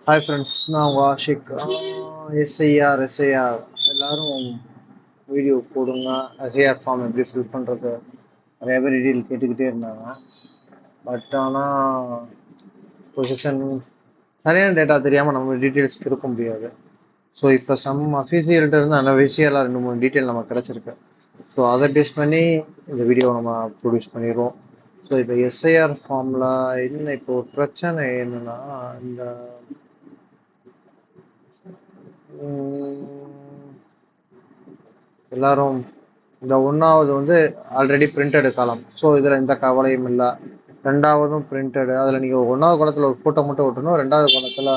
Hi friends, நான் வாஷிக். SIR எல்லாரும் video போடுங்க. எஸ்ஐஆர் ஃபார்ம் எப்படி ஃபில் பண்ணுறது நிறைய பேர் டீட்டெயில் கேட்டுக்கிட்டே இருந்தாங்க. பட் ஆனால் பொசிஷன் சரியான டேட்டா தெரியாமல் நம்ம டீட்டெயில்ஸ்க்கு இருக்க முடியாது. ஸோ இப்போ அஃபீஷியல்கிட்ட இருந்து அன்அஃபீஷியலாக 2-3 டீட்டெயில் நமக்கு கிடச்சிருக்கு. ஸோ அதை பேஸ் பண்ணி இந்த வீடியோ நம்ம ப்ரொடியூஸ் பண்ணிடுவோம். ஸோ இப்போ எஸ்ஐஆர் ஃபார்மில் என்ன இப்போ ஒரு பிரச்சனை என்னன்னா, இந்த எல்லாரும் இந்த ஒன்றாவது வந்து ஆல்ரெடி பிரிண்டட் காலம். ஸோ இதில் எந்த கவலையும் இல்லை. ரெண்டாவதும் பிரிண்டடு. அதில் நீங்கள் ஒன்றாவது காலத்தில் ஒரு ஃபோட்டோ மட்டும் விட்டணும். ரெண்டாவது காலத்தில்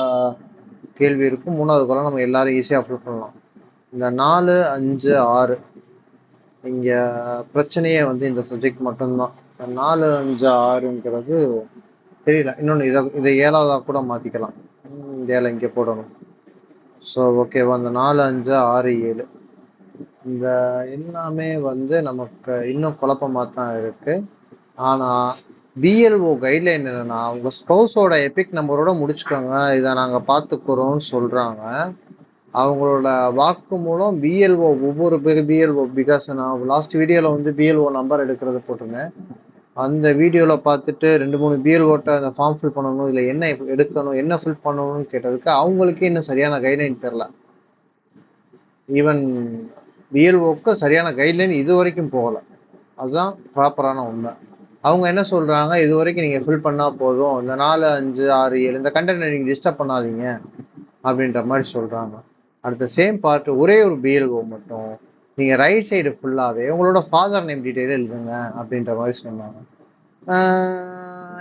கேள்வி இருக்கும். மூணாவது காலம் நம்ம எல்லாரும் ஈஸியாக அப்லோட் பண்ணலாம். இந்த 4, 5, 6 இங்கே பிரச்சனையே வந்து இந்த சப்ஜெக்ட் மட்டும்தான். 4, 5, 6ங்கிறது தெரியல. இன்னொன்று இதை 7ஆவதாக கூட மாற்றிக்கலாம். இந்த 7 இங்கே போடணும். ஸோ ஓகேவா, அந்த 4, 5, 6, 7 இந்த எல்லாமே வந்து நமக்கு இன்னும் குழப்பமாக தான் இருக்கு. ஆனால் பிஎல்ஓ கைட்லைன் என்னன்னா, உங்க ஸ்பௌஸோட எபிக் நம்பரோட முடிச்சுக்கோங்க, இதை நாங்கள் பார்த்துக்கிறோம்னு சொல்றாங்க. அவங்களோட வாக்கு மூலம் பிஎல்ஓ ஒவ்வொரு பிஎல்ஓ, பிகாஸ் நான் லாஸ்ட் வீடியோவில் வந்து பிஎல்ஓ நம்பர் எடுக்கிறது போட்டிருந்தேன். அந்த வீடியோவில் பார்த்துட்டு 2-3 பிஎல்ஓட்ட அந்த ஃபார்ம் ஃபில் பண்ணணும், இல்லை என்ன எடுக்கணும், என்ன ஃபில் பண்ணணும்னு கேட்டதுக்கு அவங்களுக்கே இன்னும் சரியான கைட்லைன் தெரில. ஈவன் பிஎல்ஓக்கு சரியான கைட்லைன் இது வரைக்கும் போகலை. அதுதான் ப்ராப்பரான உண்மை. அவங்க என்ன சொல்கிறாங்க, இது வரைக்கும் நீங்கள் ஃபில் பண்ணால் போதும், இந்த 4, 5, 6, 7 இந்த கண்டென்ட்டை நீங்கள் டிஸ்டர்ப் பண்ணாதீங்க அப்படின்ற மாதிரி சொல்கிறாங்க. அடுத்த சேம் பார்ட் ஒரே ஒரு பிஎல்ஓ மட்டும் நீங்கள் ரைட் சைடு ஃபுல்லாகவே உங்களோட ஃபாதர் நேம் டீட்டெயிலே எழுதுங்க அப்படின்ற மாதிரி சொன்னாங்க.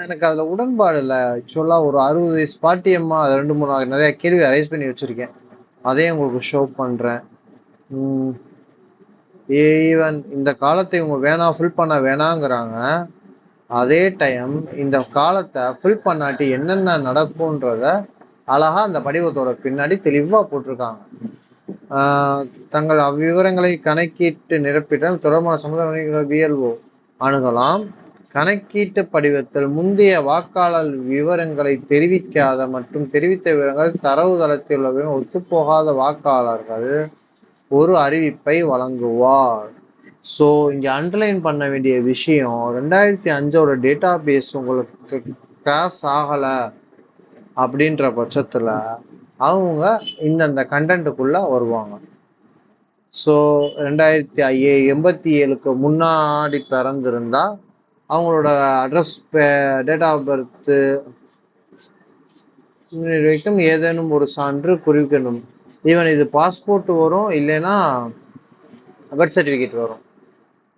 எனக்கு அதில் உடன்பாடு இல்லை. ஆக்சுவலாக ஒரு 60 வயசு பாட்டியம்மா அதை 2-3 நிறைய கேள்வி அரைஸ் பண்ணி வச்சுருக்கேன். அதையும் உங்களுக்கு ஷோ பண்ணுறேன். ஈவன் இந்த காலத்தை இவங்க வேணாம் ஃபில் பண்ண வேணாங்கிறாங்க. அதே டைம் இந்த காலத்தை ஃபில் பண்ணாட்டி என்னென்ன நடக்கும்ன்றத அழகா அந்த படிவத்தோட பின்னாடி தெளிவாக போட்டிருக்காங்க. தங்கள் அவ்விவரங்களை கணக்கீட்டு நிரப்பிட்டால் தொடர்பான சமுதாய பிஎல்ஓ அணுகலாம். கணக்கீட்டு படிவத்தில் முந்தைய வாக்காளர் விவரங்களை தெரிவிக்காத மற்றும் தெரிவித்த விவரங்கள் தரவுதளத்தில் உள்ள ஒத்துப்போகாத வாக்காளர்கள் ஒரு அறிவிப்பை வழங்குவார். ஸோ இங்கே அண்டர்லைன் பண்ண வேண்டிய விஷயம், 2005 டேட்டா பேஸ் உங்களுக்கு கிராஸ் ஆகலை அப்படின்ற பட்சத்தில் அவங்க இந்தந்த கண்டென்ட்டுக்குள்ளே வருவாங்க. ஸோ 1987க்கு முன்னாடி பிறந்திருந்தா அவங்களோட அட்ரஸ், டேட் ஆஃப் பர்த்து வரைக்கும் ஏதேனும் ஒரு சான்று குறிக்கணும். ஈவன் இது பாஸ்போர்ட் வரும், இல்லைன்னா பர்த் சர்டிஃபிகேட் வரும்.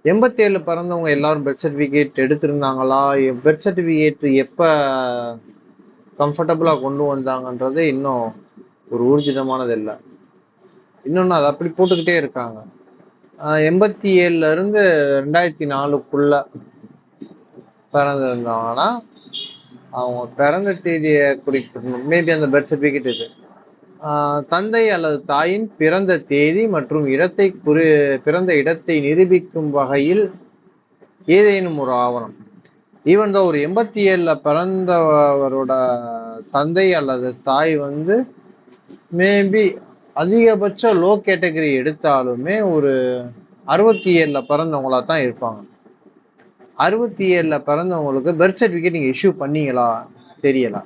87 பிறந்தவங்க எல்லாரும் பர்த் சர்டிஃபிகேட் எடுத்திருந்தாங்களா, பர்த் சர்டிஃபிகேட் எப்போ கம்ஃபர்டபுளாக கொண்டு வந்தாங்கன்றது இன்னும் ஒரு ஊர்ஜிதமானது இல்லை. இன்னொன்று அதை அப்படி போட்டுக்கிட்டே இருக்காங்க. 87லேருந்து 2004க்குள்ள பிறந்திருந்தாங்கன்னா அவங்க பிறந்த தேதியை குறிப்பிடணும். மேபி அந்த பர்த் சர்டிஃபிகேட் இது தந்தை அல்லது தாயின் பிறந்த தேதி மற்றும் பிறந்த இடத்தை நிரூபிக்கும் வகையில் ஏதேனும் ஒரு ஆவணம். ஈவன் தான் ஒரு 87ல் பிறந்தவரோட தந்தை அல்லது தாய் வந்து மேபி அதிகபட்ச லோ கேட்டகரி எடுத்தாலுமே ஒரு 67ல் பிறந்தவங்களா தான் இருப்பாங்க. 67ல் பிறந்தவங்களுக்கு பர்த் சர்டிஃபிகேட் நீங்கள் இஷ்யூ பண்ணீங்களா தெரியல.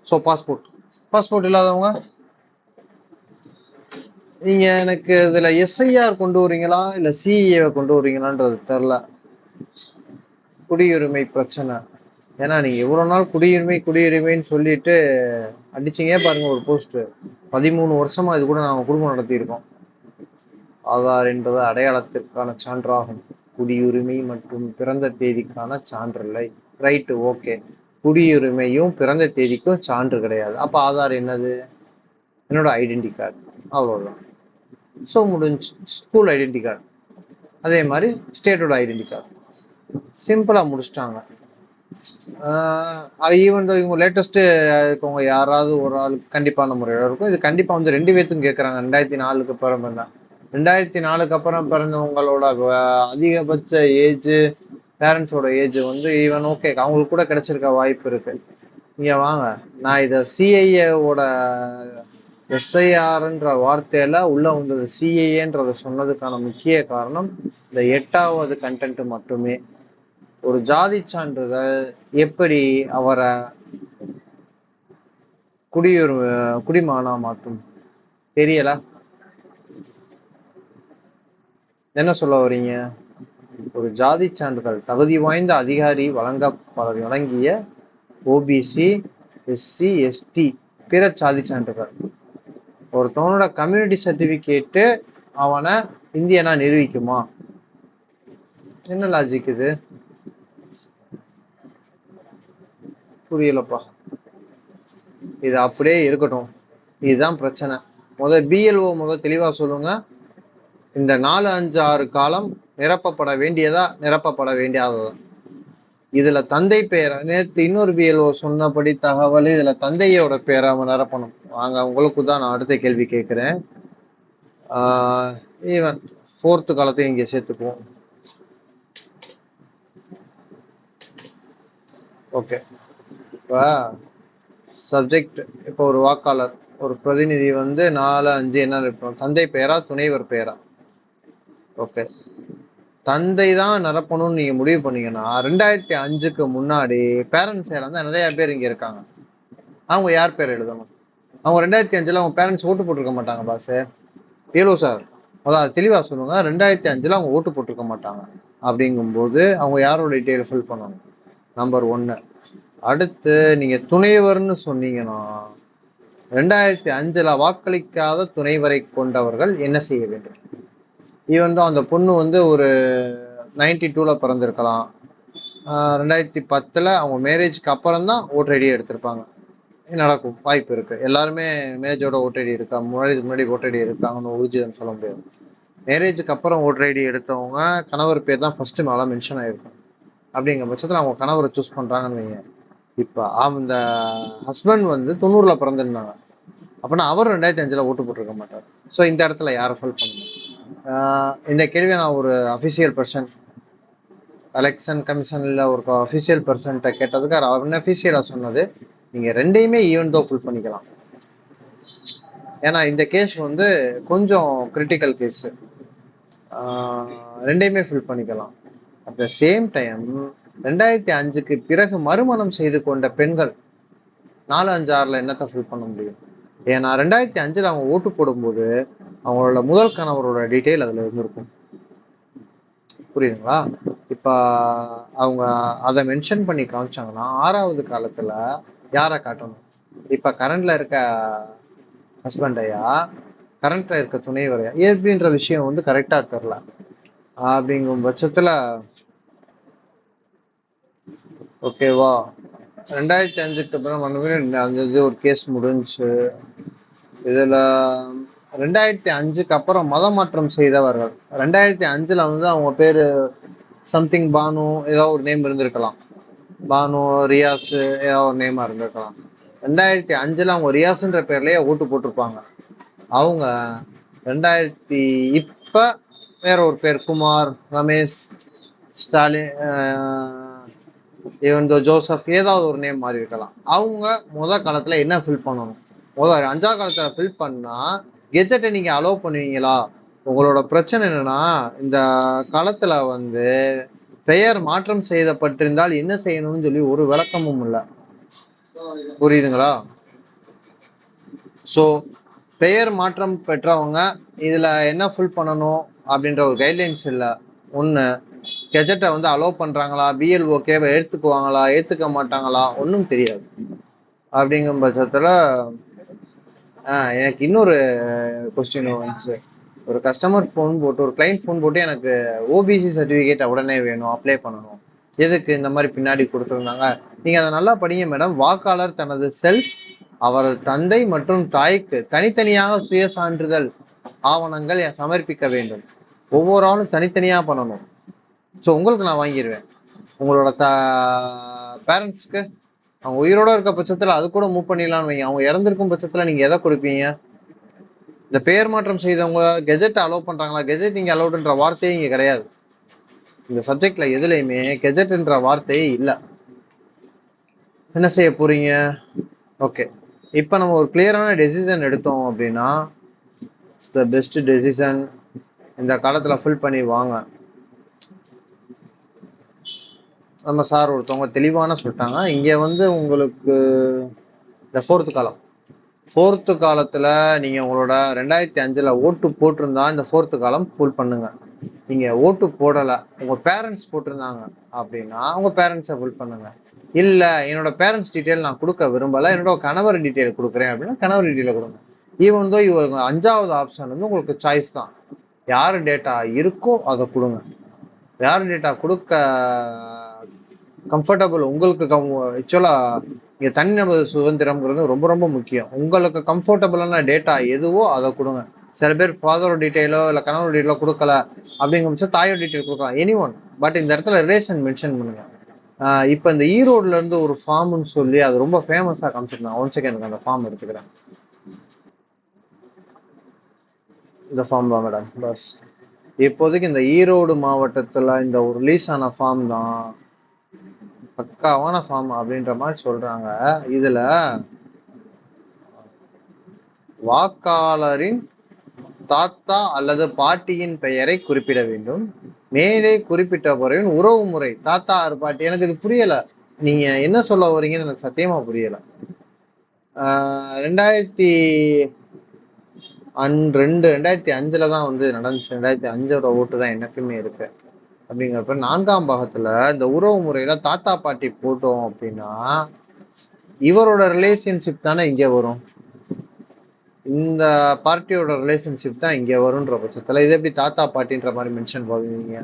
ஸோ பாஸ்போர்ட் இல்லாதவங்க நீங்கள் எனக்கு இதில் எஸ்ஐஆர் கொண்டு வரீங்களா இல்லை சிஏவை கொண்டு வரீங்களான்றது தெரில. குடியுரிமை பிரச்சனை. ஏன்னா நீங்கள் எவ்வளோ நாள் குடியுரிமைன்னு சொல்லிட்டு அடிச்சிங்க பாருங்க. ஒரு போஸ்ட்டு 13 வருஷமா இது கூட நாங்கள் குடும்பம் நடத்தியிருக்கோம். ஆதார் என்பது அடையாளத்திற்கான சான்றாகும், குடியுரிமை மற்றும் பிறந்த தேதிக்கான சான்றில்லை. Right, okay. குடியுரிமையும் பிறந்த தேதிக்கும் சான்று கிடையாது. அப்போ ஆதார் என்னது? என்னோட ஐடென்டி கார்டு, அவ்வளோதான். ஸோ முடிஞ்சு. ஸ்கூல் ஐடென்டி கார்டு, அதே மாதிரி ஸ்டேட்டோட ஐடென்டி கார்டு, சிம்பிளாக முடிச்சிட்டாங்க. ஈவன் இவங்க லேட்டஸ்ட்டு இருக்கவங்க யாராவது ஒரு ஆள் கண்டிப்பான முறையில் இருக்கும். இது கண்டிப்பாக வந்து 2 பேர்த்துக்கும் கேட்குறாங்க. 2004க்கு அப்புறம் தான். 2004க்கு அப்புறம் பிறந்தவங்களோட அதிகபட்ச ஏஜ், பேரண்ட்ஸோட ஏஜ் வந்து ஈவன் ஓகே அவங்களுக்கு கூட கிடைச்சிருக்க வாய்ப்பு இருக்கு. இங்க வாங்க, நான் இத சிஐஏவோட எஸ்ஐஆர்ன்ற வார்த்தையில உள்ள வந்தது சிஐஏன்றத சொன்னதுக்கான முக்கிய காரணம் இந்த 8வது கண்டென்ட் மட்டுமே. ஒரு ஜாதி சான்றிதழ் எப்படி அவரை குடிமகனா மாற்றும் தெரியல. என்ன சொல்ல வரீங்க? ஒரு ஜாதி சான்றிதழ் தகுதி வாய்ந்த அதிகாரி வழங்கிய ஓபிசி, எஸ்சி, எஸ்டி பிற சாதி சான்றிதழ் ஒருத்தவனோட கம்யூனிட்டி சர்டிபிகேட்டு அவனை இந்தியனா நிரூபிக்குமா? என்ன லாஜிக் இது? புரியலப்பா. இது அப்படியே இருக்கட்டும். இதுதான் பிரச்சனை. பிஎல்ஓ தெளிவா சொல்லுங்க. இந்த 4, 5, 6 காலம் நிரப்பப்பட வேண்டியதா நிரப்பப்பட வேண்டியதா? இதுல தந்தை பெயர் நேற்று இன்னொரு பிஎல்ஓ சொன்னபடி தகவல் இதுல தந்தையோட பேரை அவன் நிரப்பணும். வாங்க, உங்களுக்கு தான் நான் அடுத்த கேள்வி கேட்கிறேன். ஈவன் 4th காலத்தையும் இங்க சேர்த்துக்குவோம். ஓகே, இப்போ சப்ஜெக்ட், இப்போ ஒரு வாக்காளர், ஒரு பிரதிநிதி 4, 5 என்ன இருப்போம்? தந்தை பெயரா துணைவர் பெயரா? ஓகே, தந்தை தான் நிரப்பணும்னு நீங்க முடிவு பண்ணீங்கன்னா 2005க்கு முன்னாடி பேரண்ட்ஸ் நிறைய பேர் இங்க இருக்காங்க. அவங்க யார் பேர் எழுதணும்? அவங்க 2005ல அவங்க பேரண்ட்ஸ் ஓட்டு போட்டிருக்க மாட்டாங்க பாஸ். ஏலோ சார், அதான் தெளிவா சொல்லுங்க. 2005ல அவங்க ஓட்டு போட்டிருக்க மாட்டாங்க. அப்படிங்கும்போது அவங்க யாரோட டீட்டெயில் ஃபில் பண்ணணும்? நம்பர் 1. அடுத்து நீங்க துணைவர்னு சொன்னீங்கன்னா 2005ல வாக்களிக்காத துணைவரை கொண்டவர்கள் என்ன செய்ய வேண்டும்? ஈவன் தான் அந்த பொண்ணு ஒரு 92ல பிறந்திருக்கலாம். 2010ல அவங்க மேரேஜ்க்கு அப்புறம் தான் ஓட்டர் ஐடியை எடுத்திருப்பாங்க. நடக்கும், வாய்ப்பு இருக்கு. எல்லாருமே மேரேஜோட ஓட்டர் ஐடி இருக்கா, முன்னாடி ஓட்டர் ஐடி இருக்காங்கன்னு ஊர்ஜிதம் சொல்ல முடியாது. மேரேஜுக்கு அப்புறம் ஓட்டர் ஐடி எடுத்தவங்க கணவர் பேர் தான் ஃபர்ஸ்ட் மேல மென்ஷன் ஆயிருக்கும். அப்படிங்கிற பட்சத்தில் அவங்க கணவரை சூஸ் பண்றாங்கன்னு வைங்க. இப்போ அந்த ஹஸ்பண்ட் 90ல பிறந்திருந்தாங்க அப்படின்னா அவர் 2005ல ஓட்டு போட்டிருக்க மாட்டார். ஸோ இந்த இடத்துல யாரை ஃபில் பண்ணணும்? இந்த கேள்வியை நான் ஒரு அஃபிஷியல் பர்சன், எலெக்ஷன் கமிஷன்ல ஒரு அஃபிஷியல் பர்சன்ட்ட கேட்டதுக்கு அவர் அன்அஃபிஷியலா சொன்னது, நீங்க ரெண்டையுமே ஈவன் தோ ஃபில் பண்ணிக்கலாம். ஏன்னா இந்த கேஸ் கொஞ்சம் கிரிட்டிக்கல் கேஸ். ரெண்டையுமே ஃபில் பண்ணிக்கலாம். அட் த சேம் டைம் 2005க்கு பிறகு மறுமணம் செய்து கொண்ட பெண்கள் 4, 5, 6ல என்னத்தை ஃபில் பண்ண முடியும்? ஏன்னா 2005ல அவங்க ஓட்டு போடும்போது அவங்களோட முதல் கணவரோட டீட்டெயில் அதுல இருந்திருக்கும். புரியுதுங்களா? இப்ப அவங்க அதை மென்ஷன் பண்ணி காமிச்சாங்கன்னா 6வது காலத்துல யாரை காட்டணும்? இப்ப கரண்ட்ல இருக்க ஹஸ்பண்டையா, கரண்ட்ல இருக்க துணைவரையா, எப்படின்ற விஷயம் கரெக்டா தெரியல. அப்படிங்கும் பட்சத்துல ஓகேவா, 2005க்கு அப்புறம் அந்த ஒரு கேஸ் முடிஞ்சு. இதுல 2005க்கு அப்புறம் மத மாற்றம் செய்தவர்கள் 2005ல அவங்க பேரு சம்திங் பானு, ஏதாவது ஒரு நேம் இருந்திருக்கலாம். பானு, ரியாஸ், ஏதாவது ஒரு நேமா இருந்திருக்கலாம். 2005ல அவங்க ரியாஸ்ன்ற பேர்லயே ஓட்டு போட்டிருப்பாங்க. அவங்க 2000 இப்ப வேற ஒரு பேர், குமார், ரமேஷ், ஸ்டாலின், ஜோசப், ஏதாவது ஒரு நேம் மாறி இருக்கலாம். அவங்க காலத்துல என்ன ஃபில் பண்ணணும்? 5ஆம் காலத்துல ஃபில் பண்ணா கெஜெட்டை நீங்க அலோவ் பண்ணுவீங்களா? உங்களோட பிரச்சனை என்னன்னா, இந்த காலத்துல பெயர் மாற்றம் செய்யப்பட்டிருந்தால் என்ன செய்யணும்னு சொல்லி ஒரு விளக்கமும் இல்லை. புரியுதுங்களா? ஸோ பெயர் மாற்றம் பெற்றவங்க இதுல என்ன ஃபில் பண்ணணும் அப்படின்ற ஒரு கைட்லைன்ஸ் இல்லை. ஒன்று, கெஜெட்டை அலோவ் பண்றாங்களா, பிஎல்ஓகே ஏத்துக்குவாங்களா, ஏத்துக்க மாட்டாங்களா, ஒன்றும் தெரியாது. அப்படிங்கும் பட்சத்துல எனக்கு இன்னொரு கொஸ்டின் வந்துச்சு. ஒரு கஸ்டமர் ஃபோன் போட்டு, ஒரு கிளைண்ட் ஃபோன் போட்டு, எனக்கு ஓபிசி சர்டிஃபிகேட் உடனே வேணும், அப்ளை பண்ணணும், எதுக்கு இந்த மாதிரி பின்னாடி கொடுத்துருந்தாங்க. நீங்க அதை நல்லா படிங்க மேடம். வாக்காளர் தனது செல்ஃப், அவரது தந்தை மற்றும் தாய்க்கு தனித்தனியாக சுய சான்றிதழ் ஆவணங்கள் சமர்ப்பிக்க வேண்டும். ஒவ்வொரு ஆளும் தனித்தனியா பண்ணணும். ஸோ உங்களுக்கு நான் வாங்கிடுவேன். உங்களோட பேரண்ட்ஸ்க்கு அவங்க உயிரோட இருக்க பட்சத்துல அது கூட மூவ் பண்ணிடலாம்னு வைங்க. அவங்க இறந்திருக்கும் பட்சத்துல நீங்க எதை கொடுப்பீங்க? இந்த பெயர் மாற்றம் செய்தவங்க கெஜெட் அலோவ் பண்றாங்களா? கெஜெட் நீங்க அலோவ்டுன்ற வார்த்தையே இங்க கிடையாது. இந்த சப்ஜெக்ட்ல எதுலையுமே கெஜெட்ன்ற வார்த்தையே இல்லை. என்ன செய்ய போறீங்க? ஓகே, இப்போ நம்ம ஒரு கிளியரான டெசிஷன் எடுத்தோம் அப்படின்னா த பெஸ்ட் டெசிஷன் இந்த காலத்துல ஃபில் பண்ணி வாங்க. நம்ம சார் ஒருத்தவங்க தெளிவான சொல்லிட்டாங்க. இங்க வந்து உங்களுக்கு இந்த ஃபோர்த்து காலத்துல நீங்க உங்களோட 2005ல ஓட்டு போட்டிருந்தா இந்த ஃபோர்த்து காலம் ஃபுல் பண்ணுங்க. நீங்க ஓட்டு போடல, உங்க பேரண்ட்ஸ் போட்டிருந்தாங்க அப்படின்னா உங்க பேரண்ட்ஸை ஃபுல் பண்ணுங்க. இல்ல என்னோட பேரண்ட்ஸ் டீட்டெயில் நான் கொடுக்க விரும்பல, என்னோட கணவர் டீட்டெயில் கொடுக்குறேன் அப்படின்னா கணவர் டீட்டெயில் கொடுங்க. ஈவன் தோ இவங்க 5வது ஆப்ஷன் வந்து உங்களுக்கு சாய்ஸ் தான். யார் டேட்டா இருக்கோ அதை கொடுங்க. யார் டேட்டா கொடுக்க கம்ஃபர்டபுள் உங்களுக்கு ஆக்சுவலா இங்க தனிநபர் சுதந்திரம்ங்கிறது ரொம்ப ரொம்ப முக்கியம். உங்களுக்கு கம்ஃபர்டபுளான டேட்டா எதுவோ அதை கொடுங்க. சில பேர் ஃபாதரோட டீட்டெயிலோ இல்லை கணவர் டீட்டெயிலோ கொடுக்கல அப்படிங்கிற பட்சம் தாயோட டீட்டெயில் கொடுக்கலாம், எனி ஒன். பட் இந்த இடத்துல ரிலேஷன் மென்ஷன் பண்ணுங்க. இப்போ இந்த ஈரோடுல இருந்து ஒரு ஃபார்ம்னு சொல்லி அது ரொம்ப ஃபேமஸாக காமிச்சிருந்தாங்க. ஒன் செகண்ட் அந்த ஃபார்ம் எடுத்துக்கிறேன். இந்த ஃபார்ம் தான் மேடம். பஸ் இப்போதைக்கு இந்த ஈரோடு மாவட்டத்தில் இந்த ஒரு ரிலீஸ் ஆன ஃபார்ம் தான் பக்காவான ஃபார்ம் அப்படின்ற மாதிரி சொல்றாங்க. இதுல வாக்காளரின் தாத்தா அல்லது பாட்டியின் பெயரை குறிப்பிட வேண்டும். மேலே குறிப்பிட்ட பிறவின் உறவு முறை தாத்தா ஆறு பாட்டி. எனக்கு இது புரியல, நீங்க என்ன சொல்ல வரீங்கன்னு எனக்கு சத்தியமா புரியல. 2005 தான் வந்து நடந்துச்சு. 2005ஓட ஓட்டு தான் எனக்குமே இருக்கு. அப்படிங்கிறப்ப 4ஆம் பாகத்துல இந்த உறவு முறையில தாத்தா பாட்டி போட்டோம் அப்படின்னா இவரோட ரிலேஷன்ஷிப் தானே இங்க வரும், இந்த பார்ட்டியோட ரிலேஷன்ஷிப் தான் இங்க வரும்ன்ற பட்சத்துல இது எப்படி தாத்தா பாட்டின்ற மாதிரி மென்ஷன் பண்ணுவீங்க?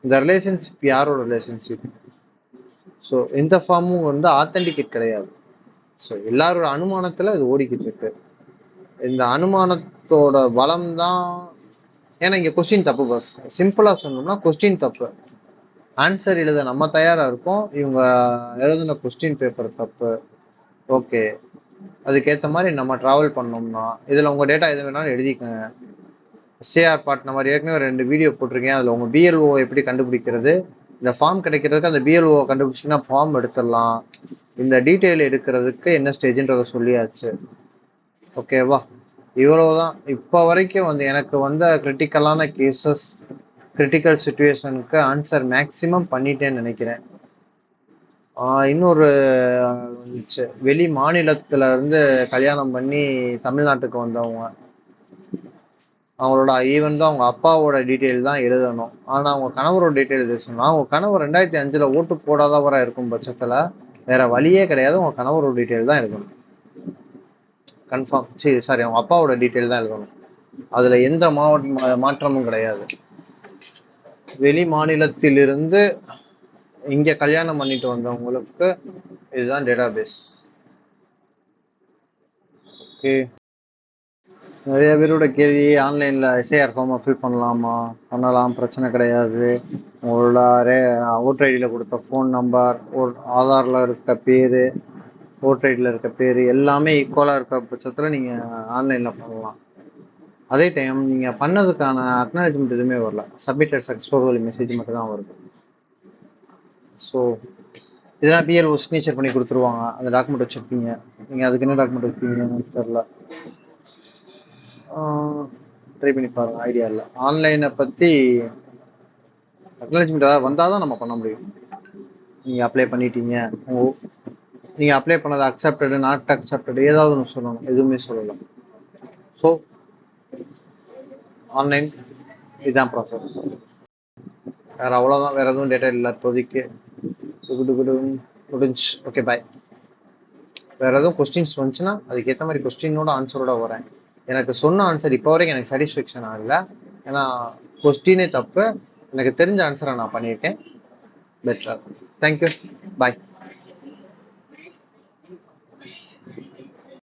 இந்த ரிலேஷன்ஷிப் யாரோட ரிலேஷன்ஷிப்? ஸோ இந்த ஃபார்மும் வந்து ஆத்தென்டிகேட் கிடையாது. ஸோ எல்லாரோட அனுமானத்துல இது ஓடிக்கிட்டு இருக்கு. இந்த அனுமானத்தோட பலம் தான். ஏன்னா இங்க கொஸ்டின் தப்பு. பஸ் சிம்பிளா சொன்னோம்னா கொஸ்டின் தப்பு, ஆன்சர் எழுத நம்ம தயாரா இருக்கோம், இவங்க எழுதின கொஸ்டின் பேப்பர் தப்பு. ஓகே, அதுக்கேற்ற மாதிரி நம்ம டிராவல் பண்ணோம்னா இதுல உங்க டேட்டா எது வேணாலும் எழுதிக்கங்க. எஸ்ஏஆர் பார்ட் நம்ம ஏற்கனவே 2 வீடியோ போட்டிருக்கேன். அதுல உங்க பிஎல்ஓ எப்படி கண்டுபிடிக்கிறது, இந்த ஃபார்ம் கிடைக்கிறதுக்கு அந்த பிஎல்ஓ கண்டுபிடிச்சிங்கன்னா ஃபார்ம் எடுத்துடலாம். இந்த டீட்டெயில் எடுக்கிறதுக்கு என்ன ஸ்டேஜ்ன்றத சொல்லியாச்சு. ஓகேவா? இவ்வளவுதான் இப்போ வரைக்கும் வந்து எனக்கு வந்த கிரிட்டிக்கலான கேசஸ், கிரிட்டிக்கல் சுச்சுவேஷனுக்கு ஆன்சர் மேக்சிமம் பண்ணிட்டேன்னு நினைக்கிறேன். இன்னொரு வந்துச்சு, வெளி மாநிலத்துல இருந்து கல்யாணம் பண்ணி தமிழ்நாட்டுக்கு வந்தவங்க, அவங்களோட ஈவன் தான் அவங்க அப்பாவோட டீட்டெயில் தான் எழுதணும். ஆனா அவங்க கணவரோட டீட்டெயில் எழுதணும். அவங்க கணவர் 2005ல ஓட்டு போடாதவரா இருக்கும் பட்சத்துல வேற வழியே கிடையாது, உங்க கணவரோட டீட்டெயில் தான் எழுதணும். கன்ஃபார்ம். சாரி, அவங்க அப்பாவோட டீட்டெயில் தான் எழுதணும். அதுல எந்த மாற்றமும் கிடையாது. வெளி மாநிலத்திலிருந்து இங்க கல்யாணம் பண்ணிட்டு வந்தவங்களுக்கு இதுதான் டேட்டாபேஸ். ஓகே, நிறைய பேரோட கேள்வி ஆன்லைன்ல எஸ்ஐஆர் ஃபார்மை ஃபில் பண்ணலாமா? பண்ணலாம், பிரச்சனை கிடையாது. உங்களோட ஓட்டர் ஐடியில் கொடுத்த ஃபோன் நம்பர், ஆதாரில் இருக்க பேர், ஓட்டர் ஐடியில் இருக்க பேர் எல்லாமே ஈக்குவலாக இருக்க பட்சத்தில் நீங்கள் ஆன்லைனில் பண்ணலாம். அதே டைம் நீங்கள் பண்ணதுக்கான அக்னாலஜ்மெண்ட் எதுவுமே வரல, சப்மிட்டட் சக்ஸஸ்ஃபுல் மெசேஜ் மட்டும் தான் வருது. ஸோ இதெல்லாம் பிஎல்ஓ சிக்னேச்சர் பண்ணி கொடுத்துருவாங்க. அந்த டாக்குமெண்ட் வச்சுருப்பீங்க. நீங்கள் அதுக்கு என்ன டாக்குமெண்ட் வச்சுருப்பீங்கன்னு தெரில, ட்ரை பண்ணி பாருங்க. ஐடியா இல்லை. ஆன்லைனை பற்றி அக்னாலஜ்மெண்ட் ஏதாவது வந்தால் தான் நம்ம பண்ண முடியும். நீங்கள் அப்ளை பண்ணிட்டீங்க, நீங்கள் அப்ளை பண்ணது அக்செப்டடு நாட் அக்செப்டடு ஏதாவது ஒன்று சொல்லணும், எதுவுமே சொல்லலாம். ஸோ ஆன்லைன் இதுதான் ப்ராசஸ். வேறு அவ்வளோதான், வேறு எதுவும் டேட்டா இல்லை இப்போதைக்கு. முடிஞ்சு. ஓகே, பாய். வேறு எதுவும் கொஸ்டின்ஸ் வந்துச்சுன்னா அதுக்கேற்ற மாதிரி கொஸ்டினோட ஆன்சரோட வரேன். எனக்கு சொன்ன ஆன்சர் இப்போ வரைக்கும் எனக்கு சாட்டிஸ்ஃபேக்ஷன் ஆகலை. ஏன்னா கொஸ்டினே தப்பு, எனக்கு தெரிஞ்ச ஆன்சரை நான் பண்ணியிருக்கேன். பெட்டராக. தேங்க்யூ, பாய்.